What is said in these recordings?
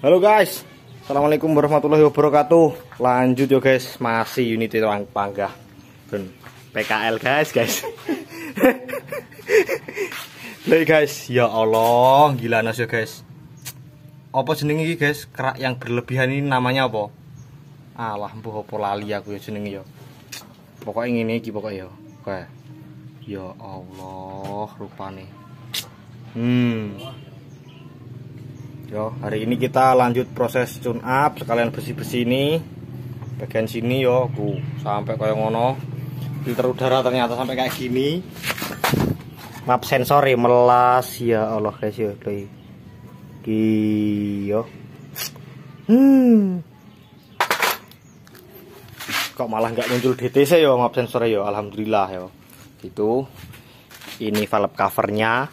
Halo guys, assalamualaikum warahmatullahi wabarakatuh. Lanjut yo guys, masih Unity Panggah dan PKL guys. Lha guys, ya Allah, gila nas yo guys. Apa jenenge iki guys? Kerak yang berlebihan ini namanya apa? Alah, mbuh apa lali aku ya jenenge yo. Pokoke ngene iki pokoke yo. Oke. Ya Allah, rupane. Yo, hari ini kita lanjut proses tune up, sekalian bersih-bersih ini. Bagian sini yo, sampai kayak ngono. Filter udara ternyata sampai kayak gini. Map sensor ya melas, ya Allah guys yo. Yo. Kok malah nggak muncul DTC yo map sensor yo, alhamdulillah yo. Gitu. Ini valve covernya.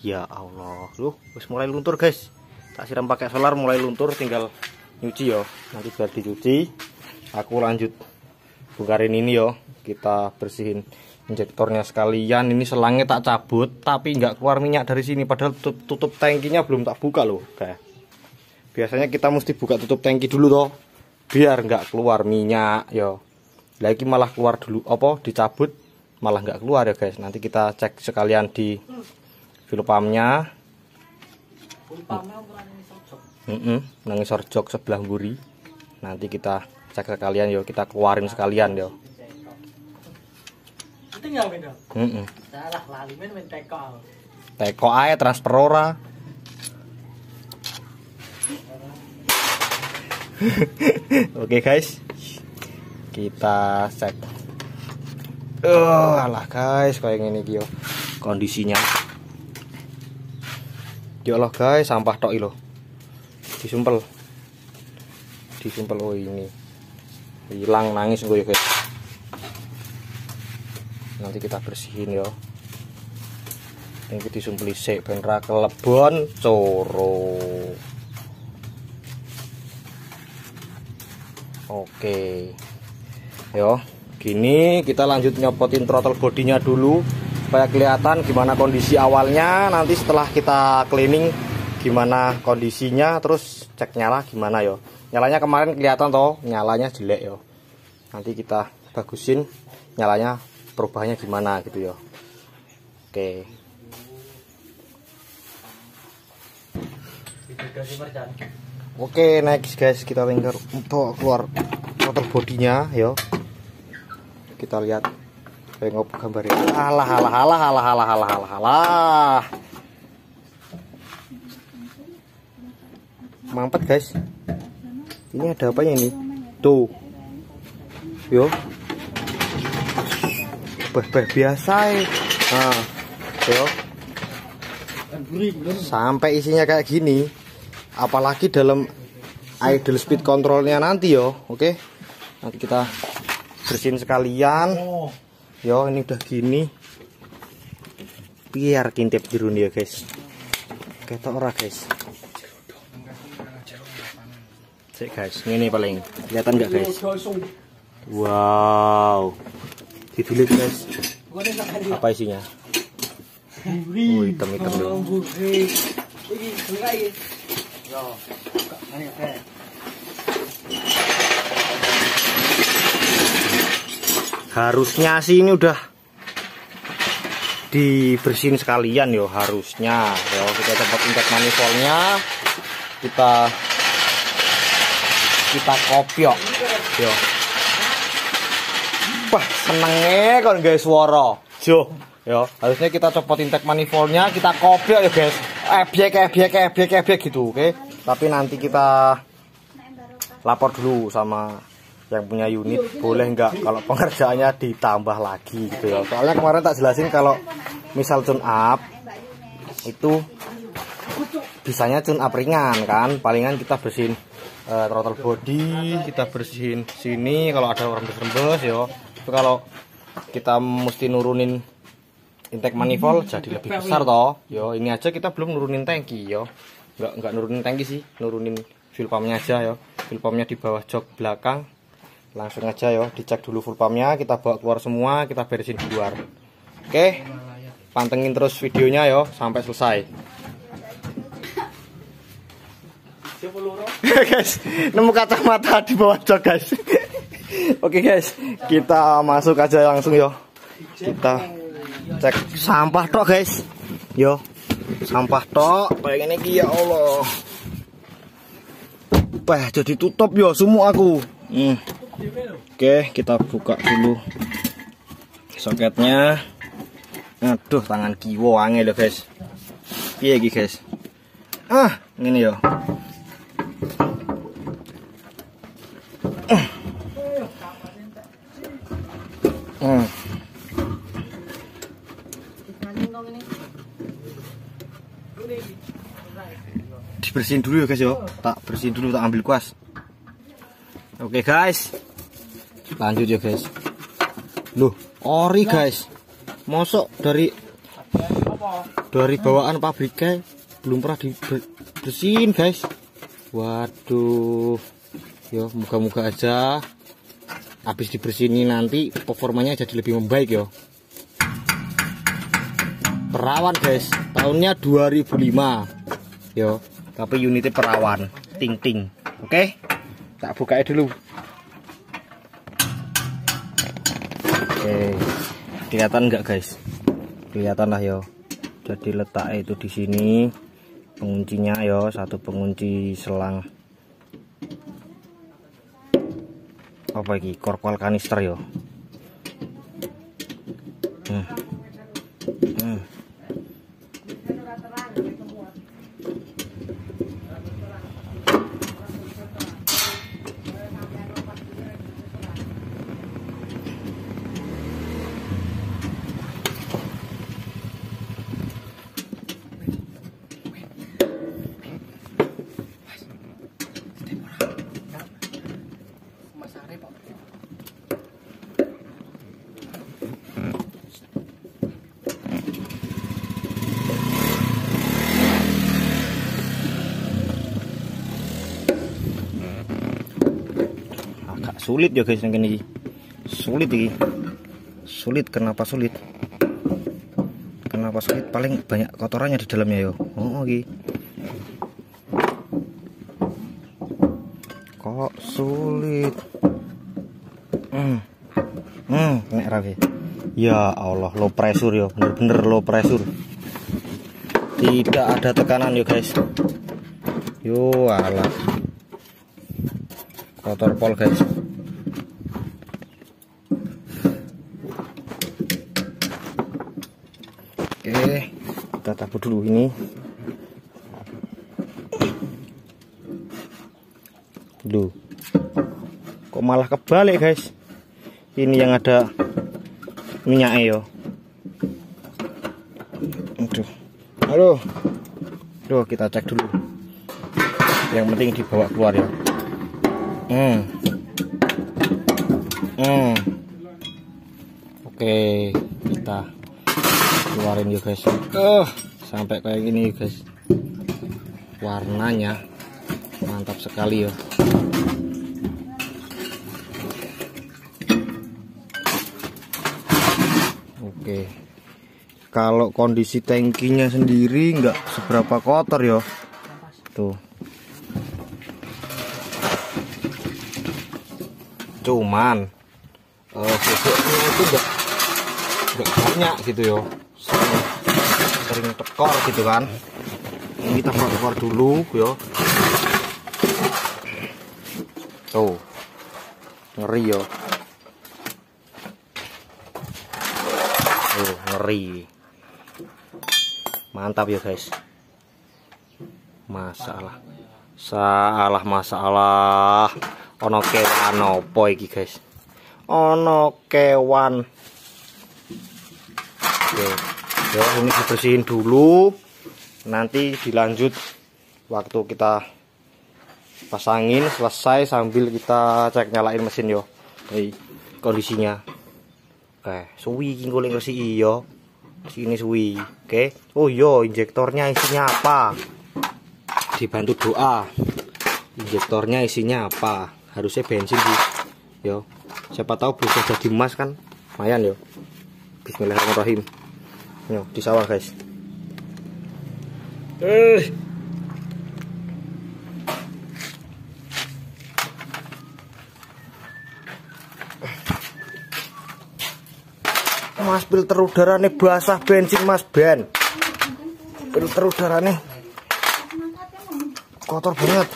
Ya Allah, wis mulai luntur guys. Tak siram pakai solar mulai luntur, tinggal nyuci yo. Nanti biar dicuci, aku lanjut bongkarin ini yo. Kita bersihin injektornya sekalian. Ini selangnya tak cabut, tapi nggak keluar minyak dari sini. Padahal tutup tangkinya belum tak buka loh. Kayak biasanya kita mesti buka tutup tangki dulu toh, biar nggak keluar minyak yo. Lagi malah keluar dulu, apa dicabut malah nggak keluar ya guys. Nanti kita cek sekalian di fuel pumpnya. Nang sorjok sebelah mburi. Nanti kita cek sekalian yo, kita keluarin sekalian yo. Salah lali men teko. Teko ae transfer ora. Oke guys. Kita cek. Alah guys, kayak gini yo kondisinya. Ya Allah guys, sampah tok lho. Disumpel oh ini hilang, nangis gue ya guys. Nanti kita bersihin yo. Ini disumpeli sik ben ra kelebon coro. Oke yo, gini kita lanjut nyopotin throttle bodinya dulu supaya kelihatan gimana kondisi awalnya. Nanti setelah kita cleaning gimana kondisinya, terus cek nyala gimana yo. Nyalanya kemarin kelihatan toh, nyalanya jelek yo. Nanti kita bagusin nyalanya, perubahannya gimana gitu yo. Oke, next guys, kita tinggal untuk keluar throttle bodinya yo. Kita lihat tengok gambarnya. Alah. Mampet guys. Ini ada apanya ini? Tuh. Yo. Biasa ya. Nah, yo. Sampai isinya kayak gini. Apalagi dalam idle speed controlnya nanti yo. Oke. Nanti kita bersihin sekalian. Yo, ini udah gini. Biar kintip jerun ya guys. Ketok ora guys. Cek guys, ini paling kelihatan nggak guys? Wow, ditulis guys. Apa isinya? Hitam loh. Harusnya sih ini udah dibersihin sekalian yo, harusnya. Yo, kita coba injek manifoldnya, kita kopiok yo. Wah, senenge kon guys suara jo yo. Harusnya kita copot intake manifoldnya, kita kopiok ya guys. Ebyek gitu, oke. Tapi nanti kita lapor dulu sama yang punya unit, boleh nggak kalau pengerjaannya ditambah lagi gitu ya. Soalnya kemarin tak jelasin kalau misal tune up itu bisanya tune up ringan kan, palingan kita bersihin throttle body, kita bersihin sini kalau ada rembes-rembes yo. Itu kalau kita mesti nurunin intake manifold jadi lebih besar toh. Yo, ini aja kita belum nurunin tangki yo. Enggak nurunin tangki sih, nurunin fuel pumpnya aja yo. Fuel pumpnya di bawah jok belakang. Langsung aja yo, dicek dulu fuel pumpnya, kita bawa keluar semua, kita beresin di luar. Oke. Pantengin terus videonya yo sampai selesai. Guys, nemu kacamata di bawah jok guys. Oke guys, kita masuk aja langsung yo. Kita cek sampah tok guys. Yo, sampah tok. Kayak ini iki ya Allah. Wah, jadi tutup yo semua aku. Oke, kita buka dulu soketnya. Aduh, tangan kiwo angel ya guys. Piye iki guys? Ngene yo. Dibersihin dulu ya guys yo. Tak bersihin dulu, tak ambil kuas. Oke guys. Lanjut ya guys. Loh, ori guys. Mosok dari bawaan pabriknya belum pernah dibersihin guys. Waduh. Yo, moga-moga aja habis dibersihin nanti performanya jadi lebih membaik yo. Perawan guys, tahunnya 2005 yo, tapi unitnya perawan ting. Oke, tak buka dulu. Oke, kelihatan nggak guys? Kelihatan lah yo. Jadi letaknya itu di sini, penguncinya yo, satu pengunci selang apa iki, korpal kanister yo. Sulit ya guys yang ini. Sulit ini. Sulit, kenapa sulit? Kenapa sulit? Paling banyak kotorannya di dalamnya yo. Oh, oke. Kok sulit? Nek rapi. Ya Allah, low pressure yo, bener-bener low pressure. Tidak ada tekanan yo guys. Yo alah. Kotor pol guys. Oke, kita tabur dulu ini. Duh, kok malah kebalik guys? Ini yang ada minyaknya yo. Aduh, kita cek dulu. Yang penting dibawa keluar ya. Oke, kita keluarin ya guys. Sampai kayak gini guys. Warnanya mantap sekali ya. Oke. Kalau kondisi tangkinya sendiri nggak seberapa kotor ya. Tuh. Cuman bubuknya itu nggak banyak gitu yo. Sering tekor gitu kan. Ini kita tekor dulu yo. Tuh, ngeri yo. Tuh, ngeri. Mantap ya guys. Masalah ono kewan opo iki guys. Ono kewan. Oke. Ya, ini dibersihin dulu. Nanti dilanjut waktu kita pasangin selesai sambil kita cek nyalain mesin yo. Kondisinya. Oke, suwi iki golek resiki yo. Sini suwi. Oke. Oh yo, injektornya isinya apa? Dibantu doa. Injektornya isinya apa? Harusnya bensin sih. Yo. Siapa tahu bisa jadi emas kan? Lumayan yo. Bismillahirrahmanirrahim. Yo, di sawah guys. Mas, filter udarane basah bensin Mas Ben. Filter udarane kotor banget.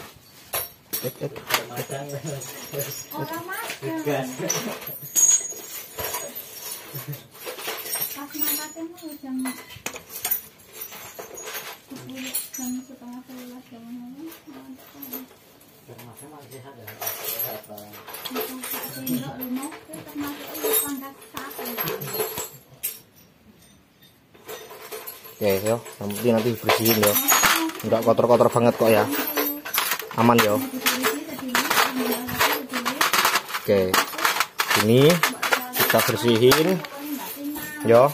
Oke, yo, nanti bersihin yo. Enggak kotor-kotor banget kok ya. Aman yo. Oke. Ini kita bersihin. Yo,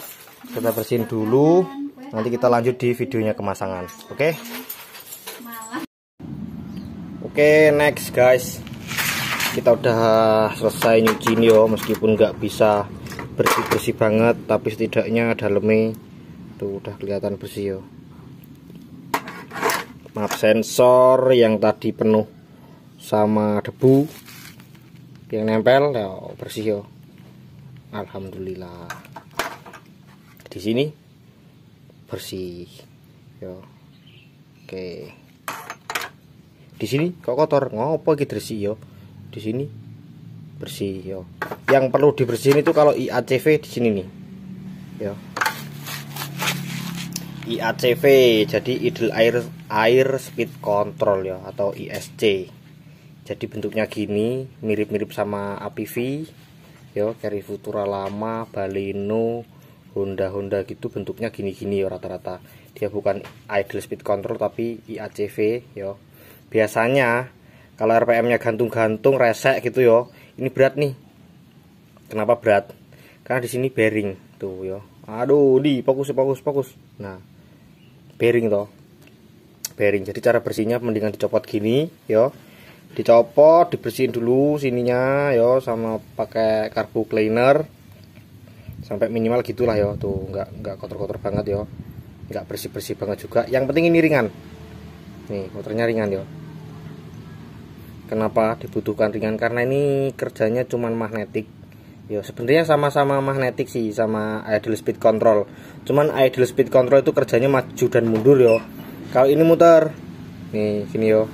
kita bersihin dulu. Nanti kita lanjut di videonya kemasangan. Oke. Oke, next guys. Kita udah selesai nyuci ini yo, meskipun nggak bisa bersih-bersih banget, tapi setidaknya dalamnya tuh udah kelihatan bersih yo. Maaf, sensor yang tadi penuh sama debu yang nempel ya bersih yo. Alhamdulillah. Di sini bersih yo. Oke. Di sini kok kotor, ngopo iki bersih yo. Di sini bersih yo. Yang perlu dibersihin itu kalau IACV di sini nih. Yo. IACV jadi idle air speed control ya, atau ISC. Jadi bentuknya gini, mirip-mirip sama APV yo, Carry Futura lama, Baleno, Honda gitu, bentuknya gini-gini ya rata-rata. Dia bukan idle speed control tapi IACV yo. Biasanya kalau RPM-nya gantung-gantung resek gitu yo. Ini berat nih. Kenapa berat? Karena di sini bearing tuh yo. Aduh, fokus. Nah, bearing toh. Bearing. Jadi cara bersihnya mendingan dicopot gini yo. Dicopot, dibersihin dulu sininya yo sama pakai carbo cleaner. Sampai minimal gitulah yo. Tuh, enggak kotor-kotor banget yo. Enggak bersih-bersih banget juga. Yang penting ini ringan. Nih, motornya ringan yo. Kenapa dibutuhkan ringan? Karena ini kerjanya cuman magnetik. Yo, sebenarnya sama-sama magnetik sih sama idle speed control. Cuman idle speed control itu kerjanya maju dan mundur yo. Kalau ini muter. Nih, gini yo.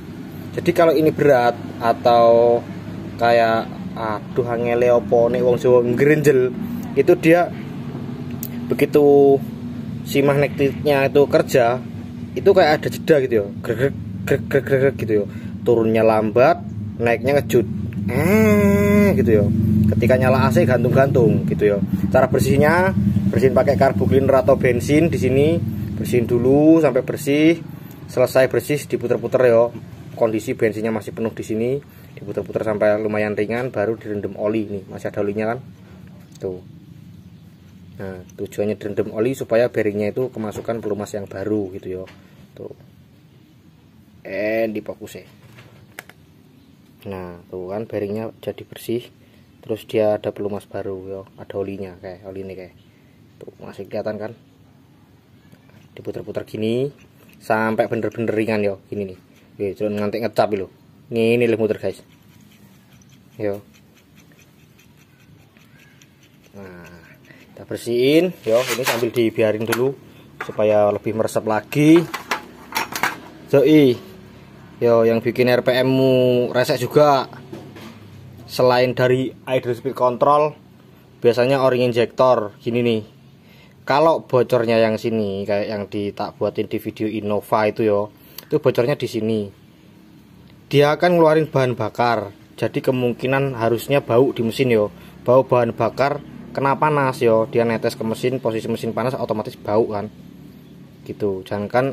Jadi kalau ini berat atau kayak aduh angele opo nek wong Jawa ngrenjel, itu dia begitu si magnetiknya itu kerja, itu kayak ada jeda gitu yo. Grek gitu yo. Turunnya lambat, naiknya ngejut. Gitu yo. Ketika nyala AC gantung-gantung gitu yo. Cara bersihnya, bersihin pakai carbo cleaner atau bensin di sini. Bersihin dulu sampai bersih. Selesai bersih diputer-puter yo. Kondisi bensinnya masih penuh di sini, diputer-puter sampai lumayan ringan, baru direndam oli nih. Masih ada olinya kan? Tuh. Nah, tujuannya direndam oli supaya bearingnya itu kemasukan pelumas yang baru gitu yo. Tuh. Difokus ya. Nah, tuh kan bearingnya jadi bersih. Terus dia ada pelumas baru yo, ada olinya kayak oli ini kayak. Tuh, masih kelihatan kan? Diputer-puter gini sampai bener-bener ringan yo, gini nih. Oke, jangan ngantek ngecap lho. Ngene lho muter, guys. Yo. Nah, kita bersihin yo, ini sambil dibiarin dulu supaya lebih meresap lagi. Yo, yang bikin RPM-mu resek juga selain dari idle speed control, biasanya o-ring injector gini nih. Kalau bocornya yang sini kayak yang tak buatin di video Innova itu yo, itu bocornya di sini. Dia akan ngeluarin bahan bakar. Jadi kemungkinan harusnya bau di mesin yo. Bau bahan bakar kena panas yo, dia netes ke mesin, posisi mesin panas otomatis bau kan. Gitu. Jangan kan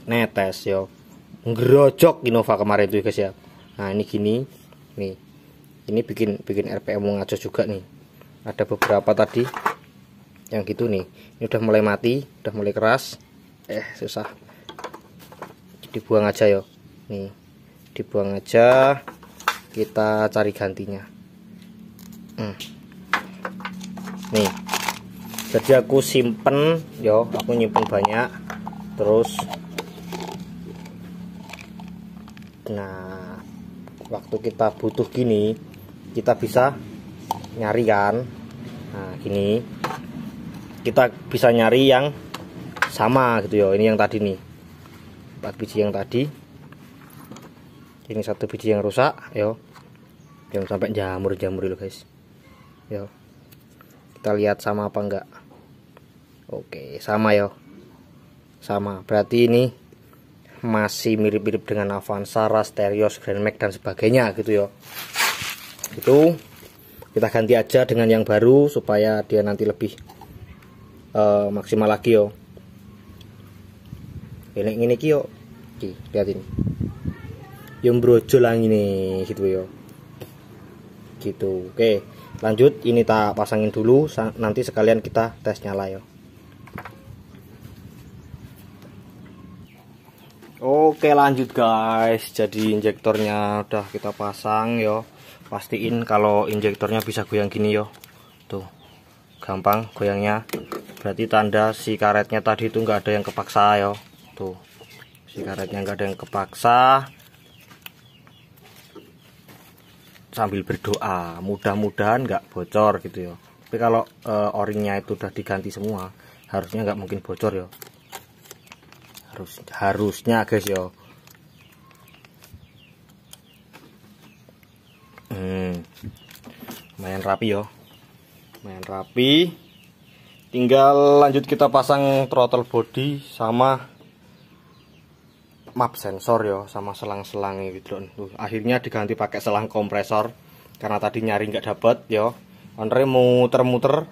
netes yo. Ngerojok Innova kemarin tuh guys ya. Nah, ini gini. Nih. Ini bikin RPM ngaco juga nih. Ada beberapa tadi yang gitu nih. Ini udah mulai mati, udah mulai keras. Susah. Dibuang aja yo. Nih. Dibuang aja. Kita cari gantinya. Nih. Jadi aku simpen yo, aku nyimpen banyak. Terus nah, waktu kita butuh gini, kita bisa nyari kan. Nah, gini. kita bisa nyari yang sama gitu ya. Ini yang tadi nih, 4 biji yang tadi, ini 1 biji yang rusak yo, jangan sampai jamur dulu guys yo. Kita lihat sama apa enggak. Oke, sama yo, sama, berarti ini masih mirip-mirip dengan Avanza, Rasterios, Grand Max dan sebagainya gitu ya. Itu kita ganti aja dengan yang baru supaya dia nanti lebih maksimal lagi yo. Ini yo, lihat ini, yang brojol lang ini gitu yo, gitu. Oke, lanjut, ini tak pasangin dulu, nanti sekalian kita tes nyala yo. Oke, lanjut guys, jadi injektornya udah kita pasang yo. Pastiin kalau injektornya bisa goyang gini yo, tuh gampang goyangnya, berarti tanda si karetnya tadi itu nggak ada yang kepaksa yo. Tuh, si karetnya nggak ada yang kepaksa. Sambil berdoa mudah-mudahan nggak bocor gitu yo. Tapi kalau o-ringnya itu udah diganti semua, harusnya nggak mungkin bocor yo. Harusnya guys yo. Lumayan rapi yo, lumayan rapi. Tinggal lanjut kita pasang throttle body sama map sensor yo, sama selang-selangnya gitu. Akhirnya diganti pakai selang kompresor karena tadi nyari nggak dapet yo. Andre muter-muter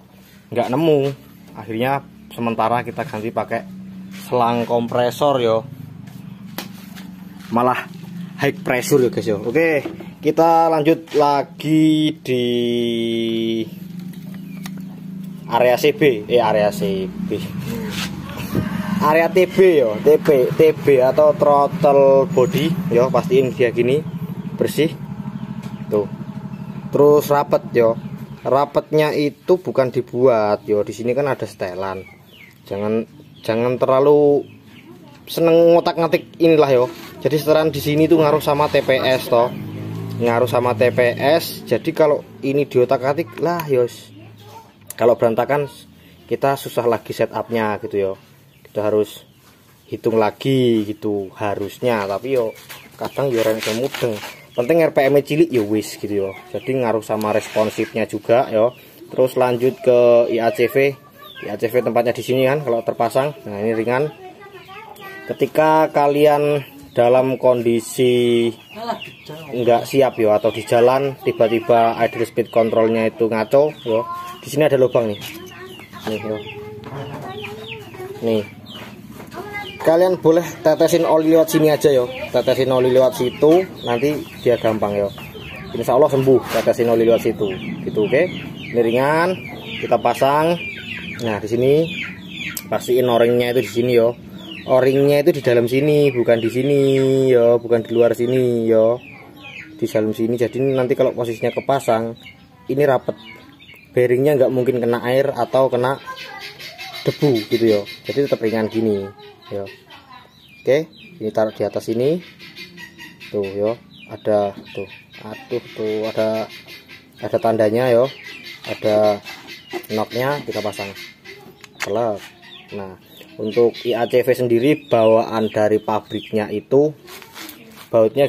nggak nemu. Akhirnya sementara kita ganti pakai selang kompresor yo. Malah high pressure ya guys yo. Oke, kita lanjut lagi di area CB, area TB yo, TB atau throttle body yo. Pastiin dia gini bersih tuh, terus rapet yo. Rapetnya itu bukan dibuat yo, di sini kan ada setelan. Jangan terlalu seneng ngotak-ngatik inilah yo. Jadi setelan di sini tuh ngaruh sama TPS toh, ngaruh sama TPS. Jadi kalau ini diotak-atik lah yos, kalau berantakan kita susah lagi setupnya gitu yo. Kita harus hitung lagi gitu harusnya, tapi yo kadang yo rene mudeng. Penting RPM cilik yo wis gitu yo. Jadi ngaruh sama responsifnya juga yo. Terus lanjut ke IACV tempatnya di sini kan kalau terpasang. Nah, ini ringan. Ketika kalian dalam kondisi nggak siap yo, atau di jalan tiba-tiba idle speed controlnya itu ngaco yo, di sini ada lubang nih yo. Nih, kalian boleh tetesin oli lewat sini aja yo, tetesin oli lewat situ, nanti dia gampang yo. Insya Allah sembuh, tetesin oli lewat situ gitu. Oke, ini ringan, kita pasang. Nah, di sini pastiin o-ringnya itu di sini yo. O-ringnya itu di dalam sini, bukan di sini yo, bukan di luar sini yo, di dalam sini. Jadi nanti kalau posisinya kepasang, ini rapet, bearingnya nggak mungkin kena air atau kena debu gitu yo. Jadi tetap ringan gini yo. Oke, ini taruh di atas ini tuh yo, ada tuh, aduh tuh ada tandanya yo, ada knocknya, kita pasang klep. Nah, untuk IACV sendiri bawaan dari pabriknya itu bautnya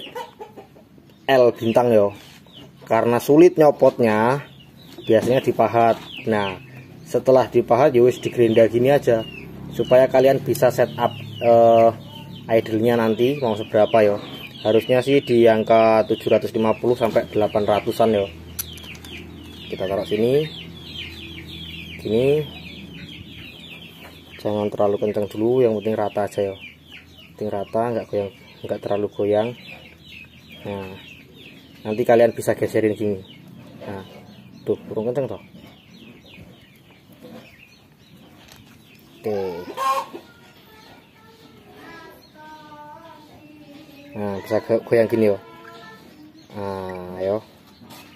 L bintang yo, karena sulit nyopotnya biasanya dipahat. Nah, setelah dipahat ya wis digerinda gini aja supaya kalian bisa setup idle-nya nanti mau seberapa yo. Harusnya sih di angka 750 sampai 800-an yo. Kita taruh sini gini, jangan terlalu kencang dulu, yang penting rata aja ya, penting rata, nggak terlalu goyang. Nah, nanti kalian bisa geserin gini. Nah, tuh kurang kencang toh. Oke, nah bisa goyang gini yo. Nah yo,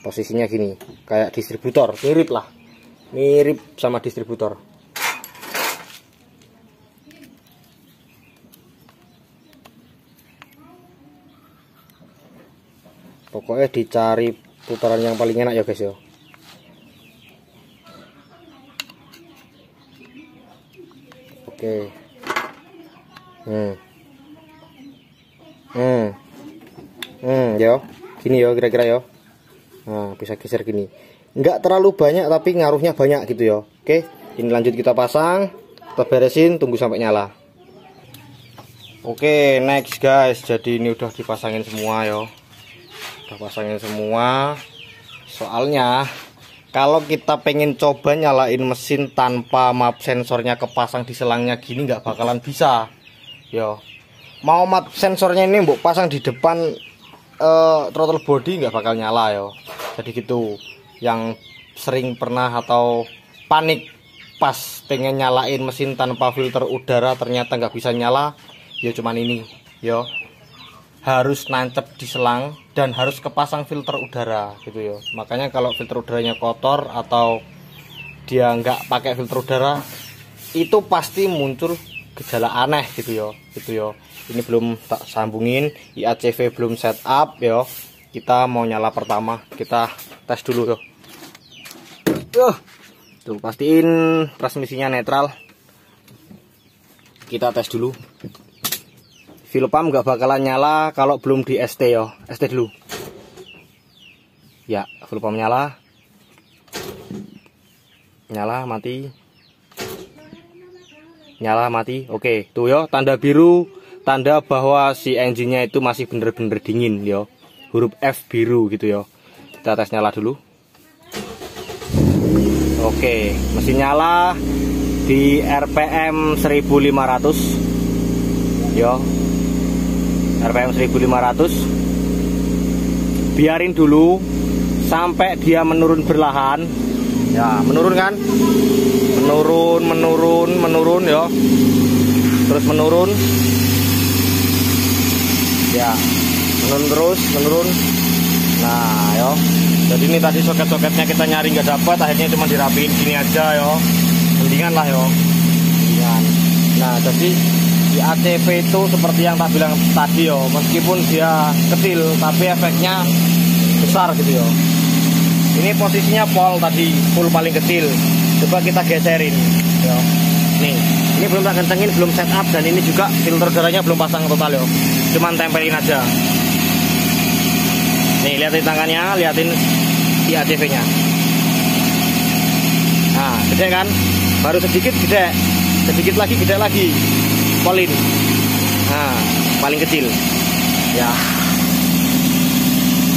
posisinya gini kayak distributor, mirip sama distributor. Pokoknya dicari putaran yang paling enak ya guys ya. Oke. Yo. Gini yo kira-kira yo. Nah, bisa geser gini. Enggak terlalu banyak tapi ngaruhnya banyak gitu yo. Oke, ini lanjut kita pasang. Kita beresin, tunggu sampai nyala. Oke, next guys. Jadi ini udah dipasangin semua yo. Udah pasangin semua. Soalnya kalau kita pengen coba nyalain mesin tanpa map sensornya kepasang di selangnya gini nggak bakalan bisa. Yo. Mau map sensornya ini mbok pasang di depan throttle body nggak bakal nyala yo. Jadi gitu. Yang sering pernah atau panik pas pengen nyalain mesin tanpa filter udara ternyata nggak bisa nyala, yo cuman ini yo, harus nancep di selang dan harus kepasang filter udara gitu yo. Makanya kalau filter udaranya kotor atau dia nggak pakai filter udara itu pasti muncul gejala aneh gitu yo, gitu yo. Ini belum tak sambungin, IACV belum setup yo. Kita mau nyala pertama, kita tes dulu yo. Tuh pastiin transmisinya netral. Kita tes dulu. Fuel pump nggak bakalan nyala kalau belum di ST yo. ST dulu. Ya, fuel pump nyala. Nyala, mati. Nyala, mati. Oke, tuh yo, tanda biru, tanda bahwa si engine-nya itu masih bener-bener dingin yo. Huruf F biru gitu yo. Kita tes nyala dulu. Oke, mesin nyala di RPM 1500 yo. RPM 1500. Biarin dulu sampai dia menurun berlahan. Ya, menurun kan? Menurun yo. Terus menurun. Ya, menurun. Nah, yo. Jadi ini tadi soket-soketnya kita nyari nggak dapat, akhirnya cuma dirapiin gini aja yo. Mendingan lah yo. Mendingan. Nah, jadi di ACV itu seperti yang tak bilang tadi yo, meskipun dia kecil tapi efeknya besar gitu yo. Ini posisinya pol tadi full paling kecil. Coba kita geserin yo. Nih, ini belum tak kencengin, belum setup, dan ini juga filter udaranya belum pasang total yo. Cuman tempelin aja. Nih, liatin tangannya, liatin IACV-nya. Nah, gede kan? Baru sedikit gede. Sedikit lagi gede lagi. Polin. Nah, paling kecil. Ya.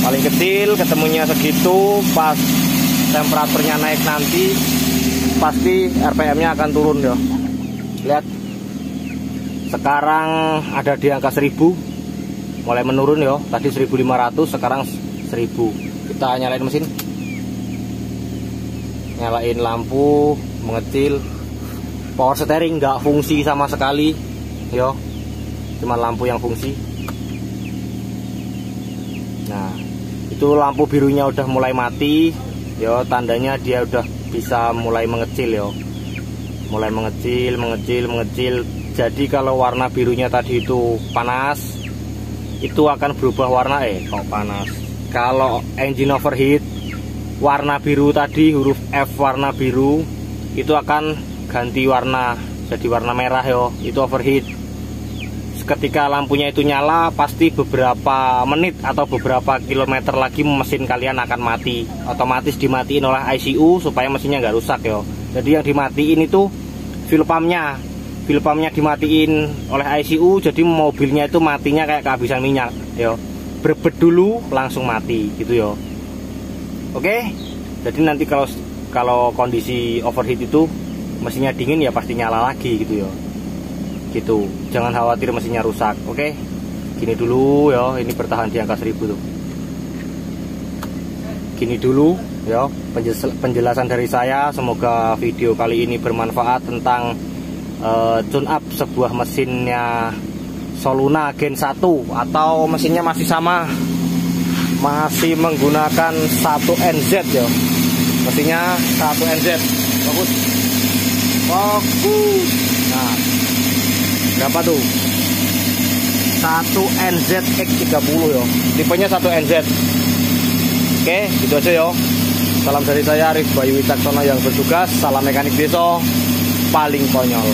Paling kecil, ketemunya segitu, pas temperaturnya naik nanti pasti RPM-nya akan turun ya. Lihat. Sekarang ada di angka 1000. Mulai menurun ya, tadi 1500, sekarang 1000. Kita nyalain mesin, nyalain lampu, mengecil. Power steering nggak fungsi sama sekali, yo, cuma lampu yang fungsi. Nah, itu lampu birunya udah mulai mati, yo, tandanya dia udah bisa mulai mengecil, yo, mulai mengecil. Jadi kalau warna birunya tadi itu panas, itu akan berubah warna kok panas. Kalau engine overheat, warna biru tadi huruf F warna biru itu akan ganti warna jadi warna merah yo, itu overheat. Ketika lampunya itu nyala, pasti beberapa menit atau beberapa kilometer lagi mesin kalian akan mati. Otomatis dimatiin oleh ICU supaya mesinnya nggak rusak yo. Jadi yang dimatiin itu fuel pumpnya. Fuel pumpnya dimatiin oleh ICU, jadi mobilnya itu matinya kayak kehabisan minyak yo. Berbet dulu langsung mati gitu yo. Oke. Jadi nanti kalau kondisi overheat itu mesinnya dingin ya pasti nyala lagi gitu yo. Gitu. Jangan khawatir mesinnya rusak. Oke. Gini dulu yo, ini bertahan di angka 1000 tuh. Gini dulu yo, penjelasan dari saya. Semoga video kali ini bermanfaat tentang tune up sebuah mesinnya Soluna Gen 1 atau mesinnya masih sama, masih menggunakan 1NZ ya. Mesinnya 1NZ. Fokus. Nah, berapa tuh? 1NZ X30 ya. Tipenya 1NZ. Oke, gitu aja ya. Salam dari saya Arif Bayu Wicaksono yang bertugas. Salam mekanik desa paling konyol.